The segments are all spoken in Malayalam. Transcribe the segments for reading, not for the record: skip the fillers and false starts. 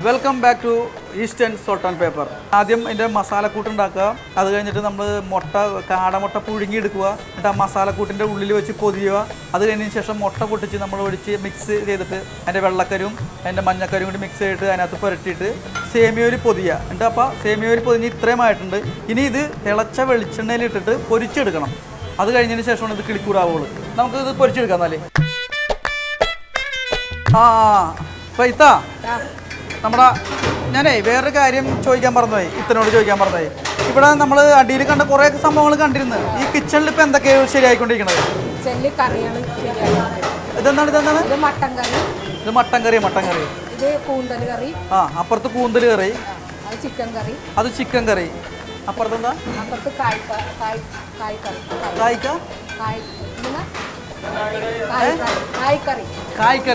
Welcome back to Eastern salt and pepper. ആദ്യം അതിൻ്റെ മസാലക്കൂട്ട് ഉണ്ടാക്കുക. അത് കഴിഞ്ഞിട്ട് നമ്മൾ കാടമുട്ട പുഴുങ്ങിയെടുക്കുക. എന്നിട്ട് ആ മസാലക്കൂട്ടിൻ്റെ ഉള്ളിൽ വെച്ച് പൊതിയുക. അത് കഴിഞ്ഞതിന് ശേഷം മുട്ട പൊട്ടിച്ച് നമ്മൾ ഒഴിച്ച് മിക്സ് ചെയ്തിട്ട് അതിൻ്റെ വെള്ളക്കരും അതിൻ്റെ മഞ്ഞക്കരും കൂടി മിക്സ് ചെയ്തിട്ട് അതിനകത്ത് പുരട്ടിയിട്ട് സേമിയോയിൽ പൊതിയുക. എന്നിട്ട് അപ്പോൾ സേമിയോയിൽ പൊതിഞ്ഞ് ഇത്രയുമായിട്ടുണ്ട്. ഇനി ഇത് തിളച്ച വെളിച്ചെണ്ണയിലിട്ടിട്ട് പൊരിച്ചെടുക്കണം. അത് കഴിഞ്ഞതിന് ശേഷമാണ് ഇത് കിളിക്കൂടാവുള്ളൂ. നമുക്കിത് പൊരിച്ചെടുക്കാം. എന്നാലേ അപ്പോൾ ഇത്താ നമ്മുടെ ഞാനേ വേറൊരു കാര്യം ചോദിക്കാൻ മറന്നുപോയി. ഇത്തനോട് ചോദിക്കാൻ മറന്നുപോയി. ഇവിടെ നമ്മൾ അടിയിൽ കണ്ട കുറേ സംഭവങ്ങൾ കണ്ടിരുന്നു. ഈ കിച്ചണിൽ ഇപ്പം എന്തൊക്കെയാണ് ശരിയായിക്കൊണ്ടിരിക്കുന്നത്? ഇതെന്താണ്? ഇത് മട്ടൻ കറി. ഇത് കൂന്തൽ കറി. അപ്പുറത്ത് കൂന്തൽ കറി. അത് ചിക്കൻ കറി. അപ്പുറത്തെന്താ?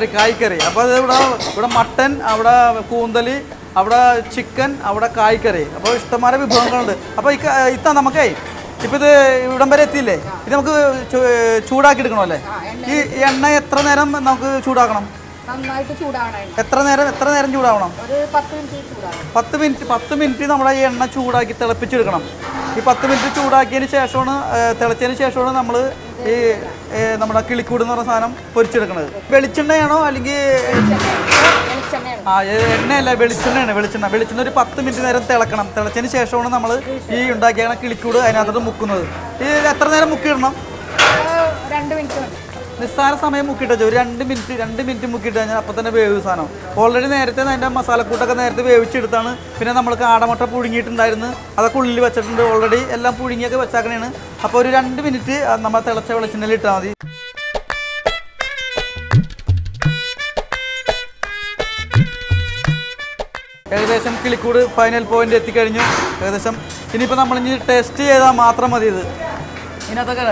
കായ്ക്കറി. അപ്പോൾ അത് ഇവിടെ മട്ടൻ, അവിടെ കൂന്തൽ, അവിടെ ചിക്കൻ, അവിടെ കായ്ക്കറി. അപ്പോൾ ഇഷ്ടംമാരെ വിഭവങ്ങളുണ്ട്. അപ്പോൾ ഇത്താ നമുക്കേ ഇപ്പം ഇത് ഇവിടം വരെ എത്തിയില്ലേ? ഇത് നമുക്ക് ചൂടാക്കി എടുക്കണമല്ലേ? ഈ എണ്ണ എത്ര നേരം നമുക്ക് ചൂടാക്കണം? എത്ര നേരം ചൂടാവണം? 10 മിനിറ്റ് നമ്മുടെ ഈ എണ്ണ ചൂടാക്കി തിളപ്പിച്ചെടുക്കണം. ഈ 10 മിനിറ്റ് ചൂടാക്കിയതിന് ശേഷമാണ് തിളച്ചതിന് ശേഷമാണ് നമ്മൾ ഈ നമ്മുടെ കിളിക്കൂട് എന്ന് പറഞ്ഞ സാധനം പൊരിച്ചെടുക്കുന്നത്. വെളിച്ചെണ്ണയാണോ അല്ലെങ്കിൽ എണ്ണയല്ല, വെളിച്ചെണ്ണ ഒരു 10 മിനിറ്റ് നേരം തിളക്കണം. തിളച്ചതിന് ശേഷമാണ് നമ്മൾ ഈ ഉണ്ടാക്കിയ കിളിക്കൂട് അതിനകത്തോട്ട് മുക്കുന്നത്. ഈ എത്ര നേരം മുക്കിയിടണം? 2 മിനിറ്റ്. നിസ്സാര സമയം മുക്കിയിട്ട് ഒരു 2 മിനിറ്റ് മുക്കിയിട്ട് കഴിഞ്ഞാൽ അപ്പം തന്നെ വേവ് സാധനം. ഓൾറെഡി നേരത്തെ അതിൻ്റെ മസാലക്കൂട്ടൊക്കെ നേരത്തെ വേവിച്ചെടുത്താണ്. പിന്നെ നമ്മൾ കാടമുട്ട പുഴുങ്ങിയിട്ടുണ്ടായിരുന്നു, അതൊക്കെ ഉള്ളിൽ വെച്ചിട്ടുണ്ട്. ഓൾറെഡി എല്ലാം പുഴുങ്ങിയൊക്കെ വെച്ചാക്കണേണ്. അപ്പോൾ ഒരു 2 മിനിറ്റ് നമ്മൾ തിളച്ച വെളിച്ചെണ്ണയിൽ ഇട്ടാൽ മതി. ഏകദേശം കിളിക്കൂട് ഫൈനൽ പോയിന്റ് എത്തിക്കഴിഞ്ഞു. ഏകദേശം ഇനിയിപ്പോൾ നമ്മളിനി ടേസ്റ്റ് ചെയ്താൽ മാത്രം മതി. ഇത് ഇതിനകത്തൊക്കെ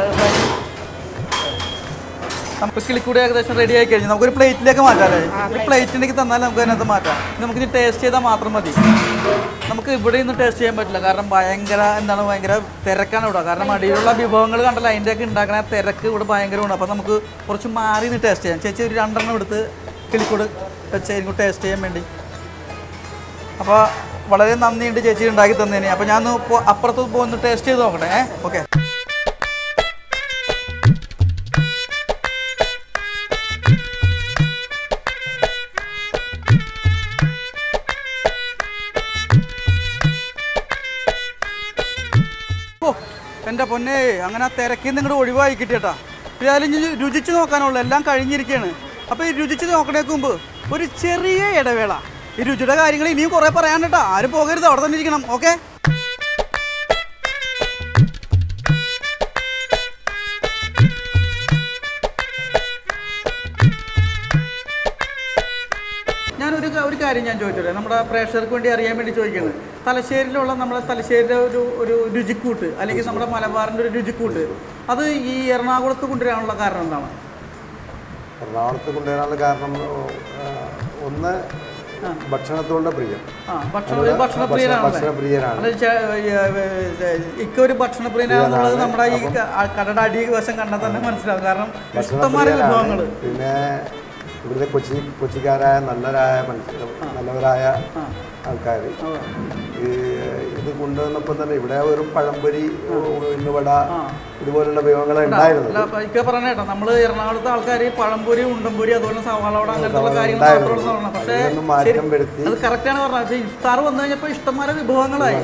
നമുക്ക് കിളിക്കൂടി ഏകദേശം റെഡി ആയി കഴിഞ്ഞു. നമുക്കൊരു പ്ലേറ്റിലേക്ക് മാറ്റാം അല്ലേ? ഒരു പ്ലേറ്റിലേക്ക് തന്നാൽ നമുക്ക് അതിനകത്ത് മാറ്റാം. നമുക്കിനി ടേസ്റ്റ് ചെയ്താൽ മാത്രം മതി. നമുക്ക് ഇവിടെ നിന്ന് ടേസ്റ്റ് ചെയ്യാൻ പറ്റില്ല, കാരണം ഭയങ്കര തിരക്കാണ് ഇവിടെ. കാരണം അടിയിലുള്ള വിഭവങ്ങൾ കണ്ടല്ലോ, അതിൻ്റെയൊക്കെ ഉണ്ടാക്കുന്ന തിരക്ക് ഇവിടെ ഭയങ്കരമാണ്. അപ്പോൾ നമുക്ക് കുറച്ച് മാറി നിന്ന് ടേസ്റ്റ് ചെയ്യാം. ചേച്ചി ഒരു 2 എണ്ണം എടുത്ത് കിളിക്കൂട് വെച്ചായിരിക്കും ടേസ്റ്റ് ചെയ്യാൻ വേണ്ടി. അപ്പോൾ വളരെ നന്ദിയുണ്ട് ചേച്ചി ഉണ്ടാക്കി തന്നതിന്. അപ്പോൾ ഞാൻ അപ്പുറത്ത് പോകുന്ന ടേസ്റ്റ് ചെയ്ത് നോക്കട്ടെ. ഓക്കെ. എൻ്റെ പൊന്നെ, അങ്ങനെ തിരക്കിൽ നിന്ന് ഇങ്ങോട്ട് ഒഴിവായി കിട്ടിയേട്ടാ. ഇതായാലും രുചിച്ച് നോക്കാനുള്ളൂ, എല്ലാം കഴിഞ്ഞിരിക്കുകയാണ്. അപ്പോൾ ഈ രുചിച്ച് നോക്കണേക്ക് മുമ്പ് ഒരു ചെറിയ ഇടവേള. ഈ രുചിയുടെ കാര്യങ്ങൾ ഇനിയും കുറേ പറയാനുണ്ടാ. ആരും പോകരുത്, അവിടെ തന്നെ ഇരിക്കണം. ഓക്കെ. ഒരു കാര്യം ഞാൻ ചോദിച്ചോട്ടെ, നമ്മുടെ പ്രേക്ഷകർക്ക് വേണ്ടി അറിയാൻ വേണ്ടി ചോദിക്കുന്നത്. തലശ്ശേരിയിലുള്ള നമ്മുടെ തലശ്ശേരിയുടെ ഒരു രുചിക്കൂട്ട്, അല്ലെങ്കിൽ നമ്മുടെ മലബാറിൻ്റെ ഒരു രുചിക്കൂട്ട്, അത് ഈ എറണാകുളത്ത് കൊണ്ടുവരാനുള്ള കാരണം എന്താണ്? എറണാകുളത്ത് കൊണ്ടുവരാനുള്ള കാരണം ഒന്ന് ഭക്ഷണത്തോടെ പ്രിയം. ഭക്ഷണപ്രിയനാണ്. ഇക്കൊരു ഭക്ഷണപ്രിയനാണെന്നുള്ളത് നമ്മുടെ ഈ കടയുടെ അടിവശം കണ്ടാൽ തന്നെ മനസ്സിലാവും. കാരണം ഇഷ്ടംമാരെ വിഭവങ്ങൾ. പിന്നെ ഇവിടുത്തെ കൊച്ചിക്കാരായ നല്ലവരായ ആൾക്കാർ ഇത് കൊണ്ടുവന്നപ്പോൾ തന്നെ ഇവിടെ ഒരു പഴംപൊരി, ഉള്ളുവട, ഇതുപോലുള്ള വിഭവങ്ങൾ ഉണ്ടായിരുന്നു. പറഞ്ഞേട്ടോ, നമ്മൾ എറണാകുളത്തെ ആൾക്കാർ പഴംപൊരി, ഉണ്ടംപൊരി, അതുപോലെ സവാളവട, അങ്ങനത്തെ കാര്യങ്ങൾ. പക്ഷേ മാറ്റം വരുത്തി. അത് കറക്റ്റാണ് പറഞ്ഞത്. പക്ഷേ ഇഫ്താർ വന്നു കഴിഞ്ഞപ്പോൾ ഇഷ്ടംമാരെ വിഭവങ്ങളായി.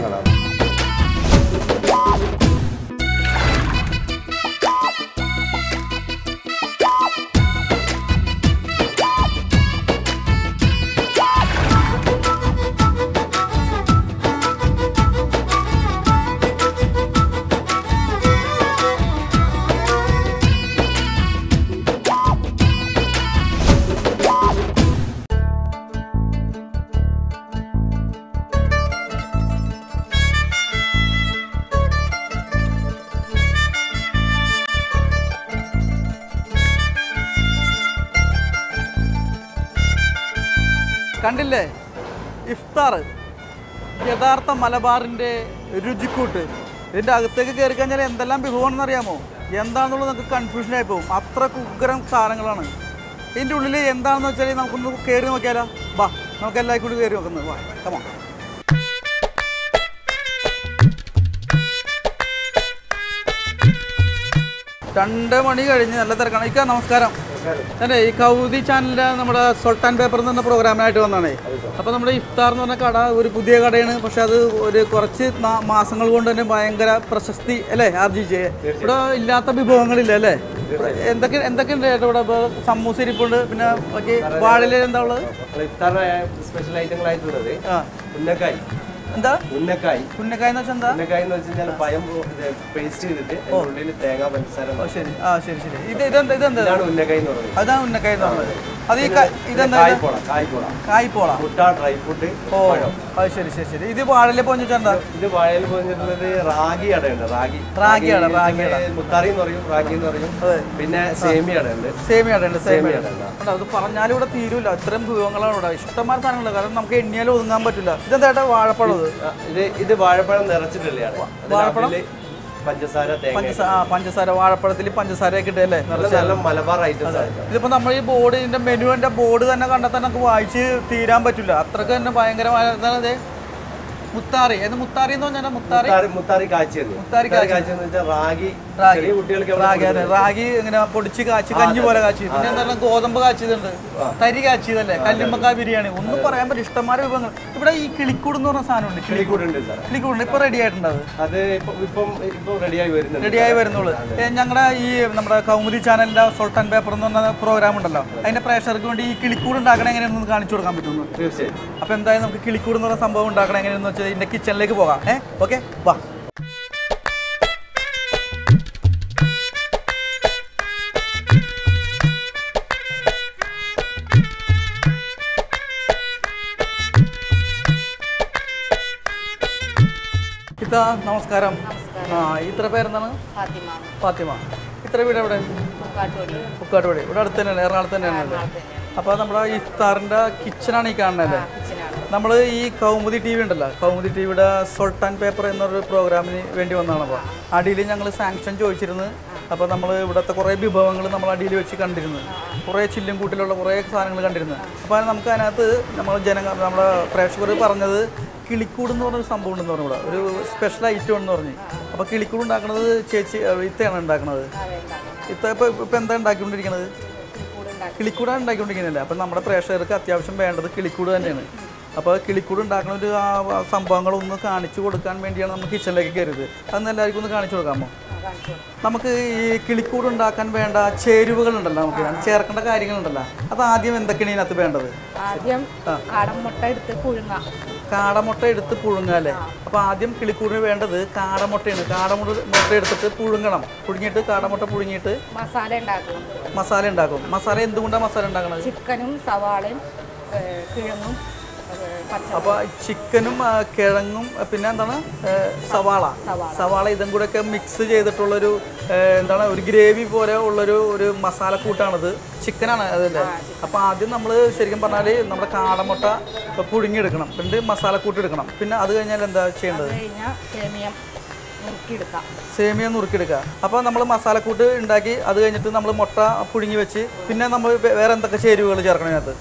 കണ്ടില്ലേ, ഇഫ്താർ, യഥാർത്ഥ മലബാറിൻ്റെ രുചിക്കൂട്ട്. ഇതിൻ്റെ അകത്തേക്ക് കയറി കഴിഞ്ഞാൽ എന്തെല്ലാം വിഭവമാണെന്ന് അറിയാമോ? എന്താണെന്നുള്ളത് നമുക്ക് കൺഫ്യൂഷനായി പോകും. അത്ര ഉഗ്രം സാധനങ്ങളാണ് ഇതിൻ്റെ ഉള്ളിൽ. എന്താണെന്ന് വെച്ചാൽ നമുക്കൊന്ന് കയറി നോക്കിയാലോ? ബാ. നമുക്ക് എല്ലാവരും കൂടി കയറി വെക്കുന്നത്. വാ കമോ. രണ്ട് മണി കഴിഞ്ഞ് നല്ല തിരക്കാണ്. ഇക്ക നമസ്കാരം. അല്ലേ ഈ കൗമുദി ചാനലിൻ്റെ നമ്മുടെ സോൾട്ട് പേപ്പർ എന്ന് പറഞ്ഞ പ്രോഗ്രാമിനായിട്ട് വന്നതാണേ. അപ്പോൾ നമ്മുടെ ഇഫ്താർ എന്ന് പറഞ്ഞ കട ഒരു പുതിയ കടയാണ്. പക്ഷെ അത് ഒരു കുറച്ച് മാസങ്ങൾ കൊണ്ട് തന്നെ ഭയങ്കര പ്രശസ്തി അല്ലേ ആർജിച്ച്. ഇവിടെ ഇല്ലാത്ത വിഭവങ്ങളില്ല അല്ലേ? എന്തൊക്കെയുണ്ട് ഇവിടെ? ഇപ്പോൾ സമൂസ ഇരിപ്പുണ്ട്, പിന്നെ ബാക്കി വാഴയില എന്താ ഉള്ളത്? സ്പെഷ്യൽ ഐറ്റങ്ങളായിട്ടുള്ളത് ഉന്നക്കായ്. എന്താ ഉന്നക്കായ്? ഉന്നക്കായ് എന്ന് വെച്ചാൽ എന്താ? ഉന്നക്കായ് എന്ന് വെച്ചാൽ പഴം പേസ്റ്റ് ചെയ്തിട്ട് ഉള്ളിൽ തേങ്ങ പഞ്ചസാര. ശരി. ശരി ശരി. ഇതെന്താ ഉന്നക്കായ് എന്ന് പറയുന്നത്. അതാണ് ഉന്നക്കായ് എന്ന് പറഞ്ഞത്. അത് ഈ ഇതെന്താ? കായ്പോള. മുട്ട, ഡ്രൈ ഫ്രൂട്ട്. അത് ശരി ശരി ശരി. ഇത് വാഴയില പോഞ്ഞിട്ടെന്താ? ഇത് വാഴയിൽ പോഞ്ഞിട്ടുള്ളത് റാഗി അടയുണ്ട്. റാഗിയാണ്. മുത്താറി എന്ന് പറയും, റാഗി എന്ന് പറയും. പിന്നെ സേമിയ അടയുണ്ട്. അത് പറഞ്ഞാലും ഇവിടെ തീരൂല. ഇത്രയും വിഭവങ്ങളാണ് ഇവിടെ. ഇഷ്ടംമാരെ സാധനങ്ങളുണ്ട്. കാരണം നമുക്ക് എണ്ണിയാലും ഒതുങ്ങാൻ പറ്റില്ല. ഇതെന്താ വാഴപ്പഴം? ഇത് വാഴപ്പഴം നിറച്ചിട്ടുള്ളതാണ്. വാഴപ്പഴം പഞ്ചസാര വാഴപ്പഴത്തിൽ പഞ്ചസാരയൊക്കെ ഇട്ടല്ലേ? മലബാർ ഐറ്റംസ്. ഇതിപ്പോ നമ്മൾ ഈ ബോർഡ്, ഇതിന്റെ മെനുവിന്റെ ബോർഡ് തന്നെ കണ്ടാൽ തന്നെ നമുക്ക് വായിച്ച് തീരാൻ പറ്റില്ല. അത്രക്ക് തന്നെ ഭയങ്കരമായ മുത്താറി. മുത്താറി എന്ന് പറഞ്ഞാൽ മുത്താറി റാഗി ഇങ്ങനെ പൊടിച്ച് കാച്ചി കഞ്ഞി പോലെ കാച്ചി. പിന്നെ എന്താ ഗോതമ്പ് കാച്ചിയതുണ്ട്, തരി കാച്ചിയതല്ലേ, കല്ലുമ്മക്കായ ബിരിയാണി. ഒന്നും പറയാൻ പറ്റും. ഇഷ്ടംമാരെ വിഭവങ്ങൾ. ഇവിടെ ഈ കിളിക്കൂട് എന്ന് പറഞ്ഞ സാധനമുണ്ട്. കിളിക്കൂടുണ്ട്. ഇപ്പൊ റെഡി ആയിട്ടുണ്ടത്. റെഡിയായി വരുന്നുള്ളൂ. ഞങ്ങളുടെ ഈ നമ്മുടെ കൗമുദി ചാനലിന്റെ സോൾട്ട് പേപ്പർ എന്ന് പറഞ്ഞ പ്രോഗ്രാം ഉണ്ടല്ലോ, അതിന്റെ പ്രേക്ഷകർക്ക് വേണ്ടി ഈ കിളിക്കൂട് ഉണ്ടാക്കണ എങ്ങനെയാണെന്ന് കാണിച്ചു കൊടുക്കാൻ പറ്റുന്നു. തീർച്ചയായും. അപ്പൊ എന്തായാലും നമുക്ക് കിളിക്കൂട് എന്ന് പറഞ്ഞ സംഭവം ഉണ്ടാക്കണ എങ്ങനെയാണെന്ന് വെച്ചാൽ ഇതിന്റെ കിച്ചണിലേക്ക് പോകാം. ഓക്കെ, വാ. ഇതാ നമസ്കാരം. ഇത്ര പേരെന്താണ്? ഫാത്തിമ. ഇത്ര വീട് എവിടെ? പുക്കാട്ടുപടി. ഇവിടെ അടുത്ത് തന്നെയാണ്, എറണാകുളത്ത് തന്നെയാണല്ലേ? അപ്പോൾ നമ്മുടെ ഇഫ്താറിൻ്റെ കിച്ചണാണ് ഈ കാണുന്നതല്ലേ? നമ്മൾ ഈ കൗമുദി ടി വി ഉണ്ടല്ലോ, കൗമുദി ടി വിയുടെ സോൾട്ട് പേപ്പർ എന്നൊരു പ്രോഗ്രാമിന് വേണ്ടി വന്നതാണ്. അപ്പോൾ അടിയിൽ ഞങ്ങൾ സാങ്ഷൻ ചോദിച്ചിരുന്നു. അപ്പോൾ നമ്മൾ ഇവിടുത്തെ കുറേ വിഭവങ്ങൾ നമ്മൾ അടിയിൽ വെച്ച് കണ്ടിരുന്നു. കുറേ ചില്ലും കൂട്ടിലുള്ള കുറേ സാധനങ്ങൾ കണ്ടിരുന്നു. അപ്പോൾ നമുക്ക് അതിനകത്ത് നമ്മുടെ പ്രേക്ഷകർ പറഞ്ഞത് കിളിക്കൂട് എന്ന് പറഞ്ഞൊരു സംഭവം ഉണ്ടെന്ന് പറഞ്ഞു. ഇവിടെ ഒരു സ്പെഷ്യൽ ഐറ്റം എന്ന് പറഞ്ഞ്. അപ്പോൾ കിളിക്കൂട് ഉണ്ടാക്കുന്നത് ചേച്ചി ഇത്തയാണ് ഉണ്ടാക്കുന്നത്. ഇപ്പം എന്താ ഉണ്ടാക്കിക്കൊണ്ടിരിക്കുന്നത്? കിളിക്കൂടാണ് ഉണ്ടാക്കിക്കൊണ്ടിരിക്കുന്നില്ല. അപ്പം നമ്മുടെ പ്രേക്ഷകർക്ക് അത്യാവശ്യം വേണ്ടത് കിളിക്കൂട് തന്നെയാണ്. അപ്പോൾ കിളിക്കൂട് ഉണ്ടാക്കുന്ന ഒരു സംഭവങ്ങളൊന്ന് കാണിച്ചു കൊടുക്കാൻ വേണ്ടിയാണ് നമ്മൾ കിച്ചണിലേക്ക് കയറിയത്. അതൊന്ന് എല്ലാവർക്കും ഒന്ന് കാണിച്ചു കൊടുക്കാമോ? നമുക്ക് ഈ കിളിക്കൂട് ഉണ്ടാക്കാൻ വേണ്ട ചേരുവകളുണ്ടല്ലോ, നമുക്ക് ചേർക്കേണ്ട കാര്യങ്ങളുണ്ടല്ലോ, അത് ആദ്യം എന്തൊക്കെയാണ് ഇതിനകത്ത് വേണ്ടത്? ആദ്യം കാടമുട്ട എടുത്ത് പുഴുങ്ങുക അല്ലേ? അപ്പോൾ ആദ്യം കിളിക്കൂടിന് വേണ്ടത് കാടമുട്ടയാണ്. കാടമുട്ട എടുത്തിട്ട് പുഴുങ്ങണം. പുഴുങ്ങിയിട്ട് കാടമുട്ട പുഴുങ്ങിയിട്ട് മസാല ഉണ്ടാക്കും. മസാല എന്തുകൊണ്ടാണ് മസാല ഉണ്ടാക്കുന്നത്? ചിക്കനും സവാളയും കിഴങ്ങും. അപ്പോൾ ചിക്കനും കിഴങ്ങും പിന്നെ എന്താണ് സവാള ഇതും കൂടെ ഒക്കെ മിക്സ് ചെയ്തിട്ടുള്ളൊരു എന്താണ് ഒരു ഗ്രേവി പോലെ ഉള്ളൊരു മസാലക്കൂട്ടാണിത്. ചിക്കനാണ് അതല്ലേ? അപ്പോൾ ആദ്യം നമ്മൾ ശരിക്കും പറഞ്ഞാൽ നമ്മുടെ കാടമുട്ട പുഴുങ്ങിയെടുക്കണം, പിന്നെ മസാലക്കൂട്ട് എടുക്കണം. പിന്നെ അത് കഴിഞ്ഞാൽ എന്താ ചെയ്യേണ്ടത്? സേമിയ നുറുക്കിയെടുക്കുക. അപ്പോൾ നമ്മൾ മസാലക്കൂട്ട് ഉണ്ടാക്കി അത് കഴിഞ്ഞിട്ട് നമ്മൾ മുട്ട പുഴുങ്ങി വെച്ച് പിന്നെ നമ്മൾ വേറെ എന്തൊക്കെ ചേരുവകൾ ചേർക്കണം ഇതിനകത്ത്?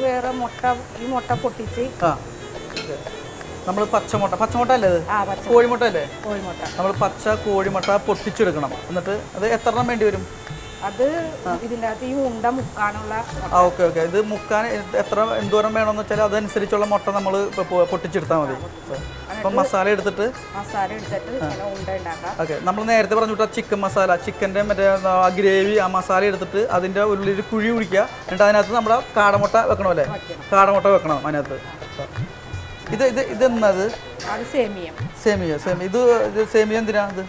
വേറെ മുട്ട പൊട്ടിച്ച് നമ്മൾ പച്ചമുട്ട അല്ലേ? കോഴിമുട്ട അല്ലേ? നമ്മൾ പച്ച കോഴിമുട്ട പൊട്ടിച്ചെടുക്കണം. എന്നിട്ട് അത് എത്ര എണ്ണം വേണ്ടി വരും? അത് ഇതിൻ്റെ അകത്ത് ഈ ഉണ്ട മുക്കാനുള്ള. ഓക്കെ. ഇത് മുക്കാൻ എന്തോരം വേണമെന്ന് വെച്ചാൽ അതനുസരിച്ചുള്ള മുട്ട നമ്മൾ പൊട്ടിച്ചെടുത്താൽ മതി. അപ്പം മസാല എടുത്തിട്ട് ഉണ്ട ഉണ്ടാക്കാം. ഓക്കെ. നമ്മൾ നേരത്തെ പറഞ്ഞു വിട്ട ചിക്കൻ മസാല, ചിക്കൻ്റെ മറ്റേ ആ ഗ്രേവി, ആ മസാല എടുത്തിട്ട് അതിൻ്റെ ഉള്ളിൽ കുഴി കുഴിക്കുക. എന്നിട്ട് അതിനകത്ത് നമ്മുടെ കാടമുട്ട വെക്കണം അല്ലേ? കാടമുട്ട വെക്കണം അതിനകത്ത്. ഇതെന്നത് സേമിയ. ഇത് സേമിയ എന്തിനാണ്?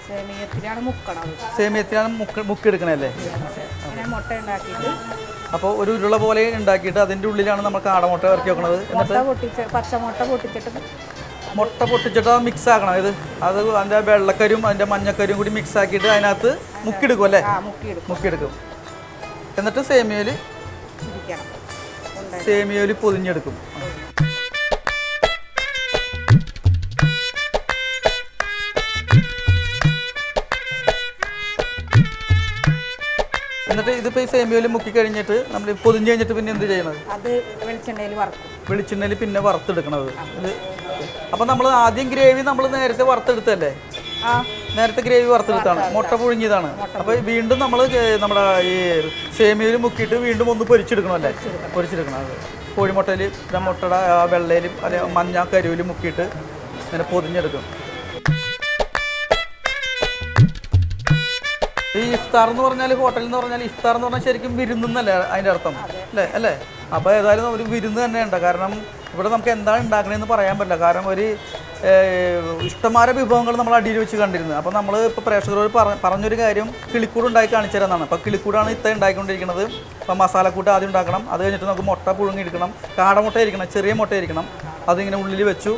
സേമിയത്തിനാണ് മുക്കെടുക്കണല്ലേ? അപ്പോൾ ഒരു ഉരുള പോലെ ഉണ്ടാക്കിയിട്ട് അതിൻ്റെ ഉള്ളിലാണ് നമ്മൾ കാടമുട്ട ഇറക്കി വെക്കണത്. എന്നിട്ട് മുട്ട പൊട്ടിച്ചിട്ട് അത് മിക്സ് ആക്കണം. അത് അതിൻ്റെ വെള്ളക്കരും അതിൻ്റെ മഞ്ഞക്കരും കൂടി മിക്സ് ആക്കിയിട്ട് അതിനകത്ത് മുക്കിയെടുക്കും അല്ലേ? മുക്കിയെടുക്കും. എന്നിട്ട് സേമിയയിൽ പൊതിഞ്ഞെടുക്കും. എന്നിട്ട് ഇതിപ്പോൾ ഈ സേമിയയിൽ മുക്കി കഴിഞ്ഞിട്ട് നമ്മൾ പൊതിഞ്ഞ് കഴിഞ്ഞിട്ട് പിന്നെ എന്ത് ചെയ്യണത്? അത് വെളിച്ചെണ്ണയിൽ വറുക്കും. വെളിച്ചെണ്ണയിൽ പിന്നെ വറുത്തെടുക്കണത്. ഇത് അപ്പം നമ്മൾ ആദ്യം ഗ്രേവി നമ്മൾ നേരത്തെ വറുത്തെടുത്തല്ലേ? നേരത്തെ ഗ്രേവി വറുത്തെടുത്താണ്, മുട്ട പുഴുങ്ങിയതാണ്. അപ്പോൾ വീണ്ടും നമ്മൾ നമ്മുടെ ഈ സേമിയയിൽ മുക്കിയിട്ട് വീണ്ടും ഒന്ന് പൊരിച്ചെടുക്കണമല്ലേ? പൊരിച്ചെടുക്കണം. അത് കോഴിമുട്ടയിൽ മുട്ടയുടെ വെള്ളയിലും അല്ലെങ്കിൽ മഞ്ഞ കരുവിലും മുക്കിയിട്ട് ഇങ്ങനെ പൊതിഞ്ഞെടുക്കും. ഈ ഇഫ്താർ എന്ന് പറഞ്ഞാൽ ഹോട്ടലിൽ എന്ന് പറഞ്ഞാൽ ഇഫ്താർ എന്ന് പറഞ്ഞാൽ ശരിക്കും വിരുന്നല്ലേ അതിൻ്റെ അർത്ഥം അല്ലേ? അപ്പോൾ ഏതായാലും ഒരു വിരുന്ന് തന്നെയുണ്ട്. കാരണം ഇവിടെ നമുക്ക് എന്താണ് ഉണ്ടാക്കണതെന്ന് പറയാൻ പറ്റില്ല. കാരണം ഒരു ഇഷ്ടംമാരെ വിഭവങ്ങൾ നമ്മൾ അടിയിൽ വെച്ച് കണ്ടിരുന്നത്. അപ്പോൾ നമ്മൾ ഇപ്പോൾ പ്രേക്ഷകരോട് പറഞ്ഞൊരു കാര്യം കിളിക്കൂട് ഉണ്ടാക്കി കാണിച്ചു തരാമെന്നാണ്. അപ്പോൾ കിളിക്കൂടാണ് ഇത്ത ഉണ്ടാക്കിക്കൊണ്ടിരിക്കുന്നത്. അപ്പോൾ മസാലക്കൂട്ട് ആദ്യം ഉണ്ടാക്കണം. അത് കഴിഞ്ഞിട്ട് നമുക്ക് മുട്ട പുഴുങ്ങിയെടുക്കണം. കാടമുട്ട ഇരിക്കണം, ചെറിയ മുട്ട ഇരിക്കണം. അതിങ്ങനെ ഉള്ളിൽ വെച്ചു.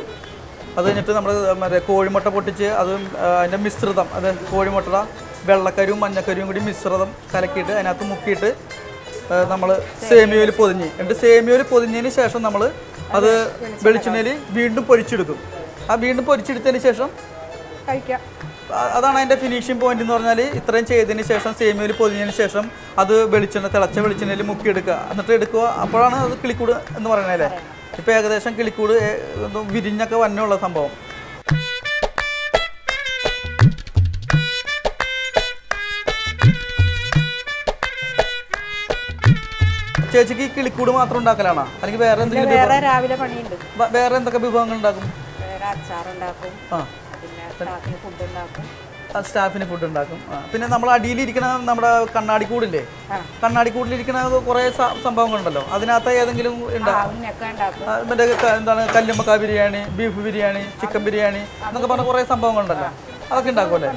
അത് കഴിഞ്ഞിട്ട് നമ്മൾ മറ്റേ കോഴിമുട്ട പൊട്ടിച്ച് അതും അതിൻ്റെ മിശ്രിതം, അത് കോഴിമുട്ട വെള്ളക്കരുവും മഞ്ഞക്കരുവും കൂടി മിശ്രിതം കലക്കിയിട്ട് അതിനകത്ത് മുക്കിയിട്ട് നമ്മൾ സേമിയയിൽ പൊതിഞ്ഞ് എന്നിട്ട് സേമിയയിൽ പൊതിഞ്ഞതിന് ശേഷം നമ്മൾ അത് വെളിച്ചെണ്ണയിൽ വീണ്ടും പൊരിച്ചെടുക്കും. ആ വീണ്ടും പൊരിച്ചെടുത്തതിന് ശേഷം കഴിക്കാം. അതാണ് അതിൻ്റെ ഫിനിഷിംഗ് പോയിന്റ് എന്ന് പറഞ്ഞാൽ. ഇത്രയും ചെയ്തതിന് ശേഷം സേമിയയിൽ പൊതിഞ്ഞതിന് ശേഷം അത് തിളച്ച വെളിച്ചെണ്ണയിൽ മുക്കിയെടുക്കുക, എന്നിട്ട് എടുക്കുക. അപ്പോഴാണ് അത് കിളിക്കൂട് എന്ന് പറയുന്നത് അല്ലേ? ഇപ്പോൾ ഏകദേശം കിളിക്കൂട് വിരിഞ്ഞൊക്കെ വന്നുള്ള സംഭവം. ചേച്ചിക്ക് ഈ കിളിക്കൂട് മാത്രം ഉണ്ടാക്കലാണോ അല്ലെങ്കിൽ വേറെ എന്തെങ്കിലും? വേറെ രാവിലെ പണിയുണ്ട്. വേറെ എന്തൊക്കെ വിഭവങ്ങൾ ഉണ്ടാക്കും? വേറെ അച്ചാറുണ്ടാക്കും, പിന്നെ ഫുഡ് ഉണ്ടാക്കും. സ്റ്റാഫിന് ഫുഡ് ഉണ്ടാക്കും. പിന്നെ നമ്മൾ അടിയിലിരിക്കണ നമ്മുടെ കണ്ണാടിക്കൂടില്ലേ? കണ്ണാടിക്കൂടിലിരിക്കണ കുറേ സംഭവങ്ങളുണ്ടല്ലോ. അതിനകത്ത് ഏതെങ്കിലും മറ്റേ എന്താണ് കല്ലുമ്മക്ക ബിരിയാണി, ബീഫ് ബിരിയാണി, ചിക്കൻ ബിരിയാണി എന്നൊക്കെ പറഞ്ഞ കുറേ സംഭവങ്ങളുണ്ടല്ലോ. അതൊക്കെ ഉണ്ടാക്കുമല്ലേ?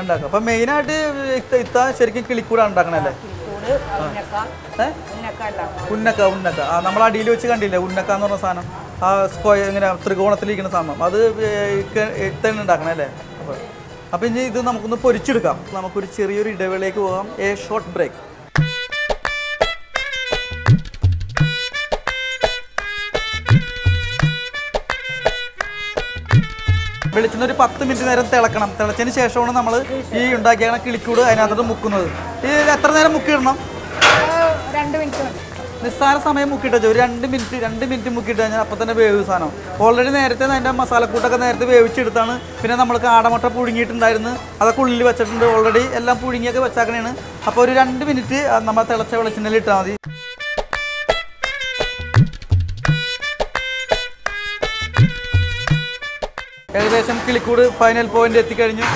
ഉണ്ടാക്കും. അപ്പം മെയിനായിട്ട് ഇത്ത ശരിക്കും കിളിക്കൂടാണ് ഉണ്ടാക്കണല്ലേ? ഉന്നക്ക നമ്മൾ അടിയിൽ വെച്ച് കണ്ടില്ലേ? ഉന്നക്ക എന്ന് പറഞ്ഞ സാധനം, ആ സ്ക്വയർ ഇങ്ങനെ ത്രികോണത്തിലിരിക്കുന്ന സാധനം, അത് ഇത്തന്നെ ഉണ്ടാക്കണം അല്ലേ? അപ്പം ഇനി ഇത് നമുക്കൊന്ന് പൊരിച്ചെടുക്കാം. നമുക്കൊരു ചെറിയൊരു ഇടവേളയിലേക്ക് പോകാം. Short break. വെളിച്ചെണ്ണ ഒരു 10 മിനിറ്റ് നേരം തിളക്കണം. തിളച്ചതിന് ശേഷമാണ് നമ്മൾ ഈ ഉണ്ടാക്കിയ കിളിക്കൂട് അതിനകത്തോട്ട് മുക്കുന്നത്. ഇത് എത്ര നേരം മുക്കിയിടണം? 2 മിനിറ്റ്. നിസ്സാര സമയം മുക്കിയിട്ട് ഒരു 2 മിനിറ്റ് മുക്കിയിട്ട് കഴിഞ്ഞാൽ അപ്പം തന്നെ വേവ് സാധനം. ഓൾറെഡി നേരത്തെ അതിൻ്റെ മസാലക്കൂട്ടൊക്കെ നേരത്തെ വേവിച്ചെടുത്താണ്. പിന്നെ നമ്മൾ കാടമുട്ട പുഴുങ്ങിയിട്ടുണ്ടായിരുന്നു, അതൊക്കെ ഉള്ളിൽ വെച്ചിട്ടുണ്ട്. ഓൾറെഡി എല്ലാം പുഴുങ്ങിയൊക്കെ വെച്ചാക്കണേണ്. അപ്പോൾ ഒരു 2 മിനിറ്റ് നമ്മൾ തിളച്ച വെളിച്ചെണ്ണയിൽ ഇട്ടാൽ മതി. ഏകദേശം കിളിക്കൂട് ഫൈനൽ പോയിന്റ് എത്തിക്കഴിഞ്ഞു.